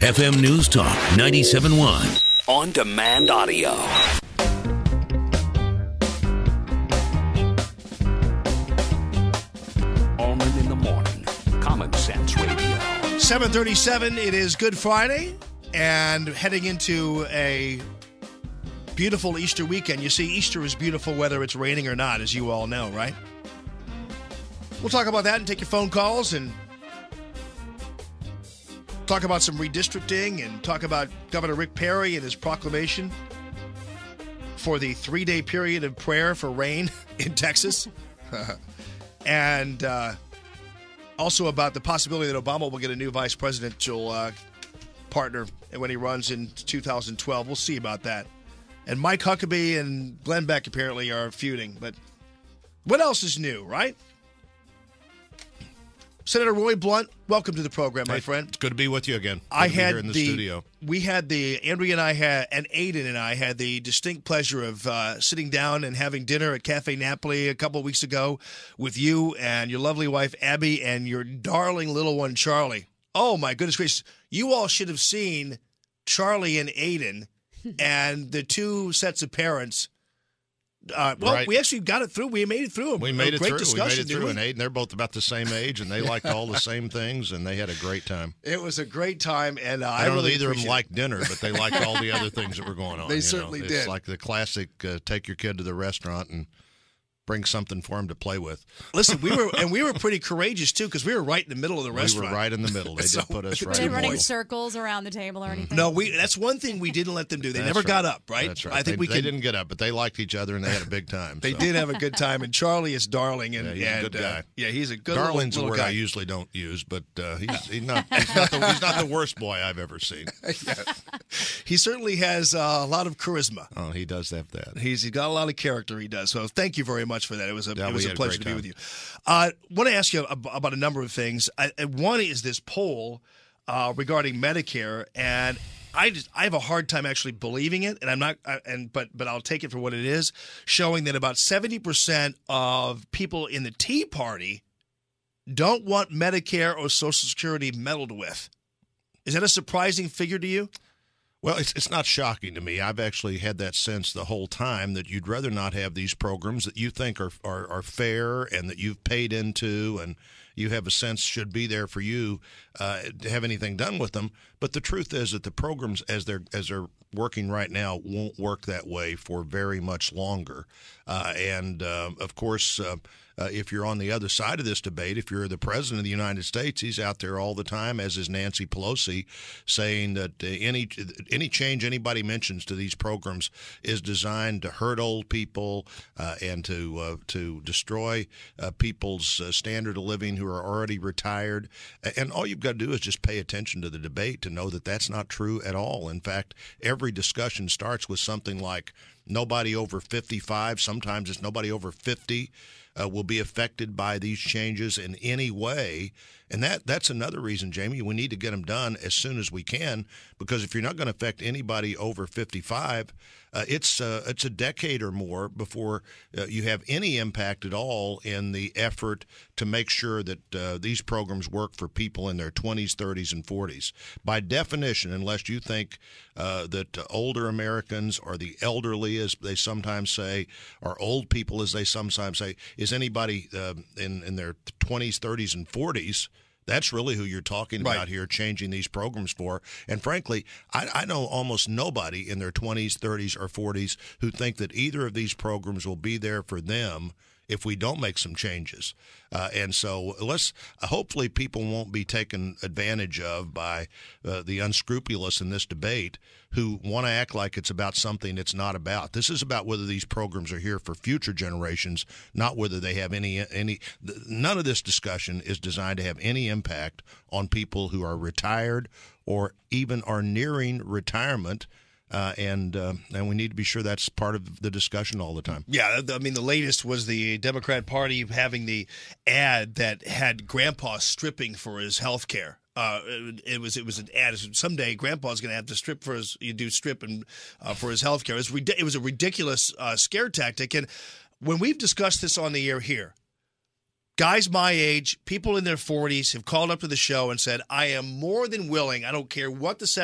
FM News Talk 97.1. On-demand audio. Allman in the morning. Common Sense Radio. 7:37. It is Good Friday, and heading into a beautiful Easter weekend. You see, Easter is beautiful whether it's raining or not, as you all know, right? We'll talk about that and take your phone calls and talk about some redistricting and talk about Governor Rick Perry and his proclamation for the 3-day period of prayer for rain in Texas. And also about the possibility that Obama will get a new vice presidential partner when he runs in 2012. We'll see about that. And Mike Huckabee and Glenn Beck apparently are feuding. But what else is new, right? Senator Roy Blunt, welcome to the program, my friend. It's good to be with you again. I had here in the studio. Andrea and I had, and Aiden and I had the distinct pleasure of sitting down and having dinner at Cafe Napoli a couple of weeks ago with you and your lovely wife, Abby, and your darling little one, Charlie. Oh, my goodness gracious. You all should have seen Charlie and Aiden and the two sets of parents. Right. We actually got it through. We made it through. We made it through. And Aiden, they're both about the same age, and they liked all the same things, and they had a great time. It was a great time, and I don't know really if either of them liked dinner, but they liked all the other things that were going on. They certainly did. It's like the classic take your kid to the restaurant and bring something for him to play with. Listen, we were pretty courageous too, because we were right in the middle of the restaurant. We were right in the middle. They did put us right in the middle. Were they running circles around the table or anything? No, that's one thing we didn't let them do. They never got up, right? That's right. I think they didn't get up, but they liked each other and they had a big time. They did have a good time, and Charlie is darling, and he's a good guy. He's a good Darling's little a word guy. I usually don't use, but he's not the worst boy I've ever seen. He certainly has a lot of charisma. Oh, he does have that. He's got a lot of character. He does. So thank you very much for that. It was a pleasure to be with you. I want to ask you about a number of things. One is this poll regarding Medicare, and I have a hard time actually believing it, and I'm not. But I'll take it for what it is, showing that about 70% of people in the Tea Party don't want Medicare or Social Security meddled with. Is that a surprising figure to you? Well, it's not shocking to me. I've actually had that sense the whole time that you'd rather not have these programs that you think are fair and that you've paid into and you have a sense should be there for you to have anything done with them. But the truth is that the programs as they're working right now won't work that way for very much longer. Of course, if you're on the other side of this debate, if you're the president of the United States, he's out there all the time, as is Nancy Pelosi, saying that any change anybody mentions to these programs is designed to hurt old people and to destroy people's standard of living who are already retired. And all you've got to do is just pay attention to the debate to know that that's not true at all. In fact, every discussion starts with something like nobody over 55, sometimes it's nobody over 50, will be affected by these changes in any way. And that's another reason, Jamie, we need to get them done as soon as we can, because if you're not going to affect anybody over 55, it's a decade or more before you have any impact at all in the effort to make sure that these programs work for people in their 20s, 30s, and 40s. By definition, unless you think that older Americans or the elderly, as they sometimes say, or old people, as they sometimes say, is anybody in their 20s, 30s, and 40s, that's really who you're talking about here, changing these programs for. And frankly, I know almost nobody in their 20s, 30s, or 40s who think that either of these programs will be there for them if we don't make some changes. And so hopefully people won't be taken advantage of by the unscrupulous in this debate who want to act like it's about something it's not about. This is about whether these programs are here for future generations, not whether they have any. None of this discussion is designed to have any impact on people who are retired or even are nearing retirement. And we need to be sure that's part of the discussion all the time. Yeah, I mean, the latest was the Democrat Party having the ad that had Grandpa stripping for his health care. It was an ad. Someday Grandpa's going to have to strip for his for his health care. It was a ridiculous scare tactic. And when we've discussed this on the air here, guys my age, people in their 40s have called up to the show and said, I am more than willing, I don't care what the sacrifice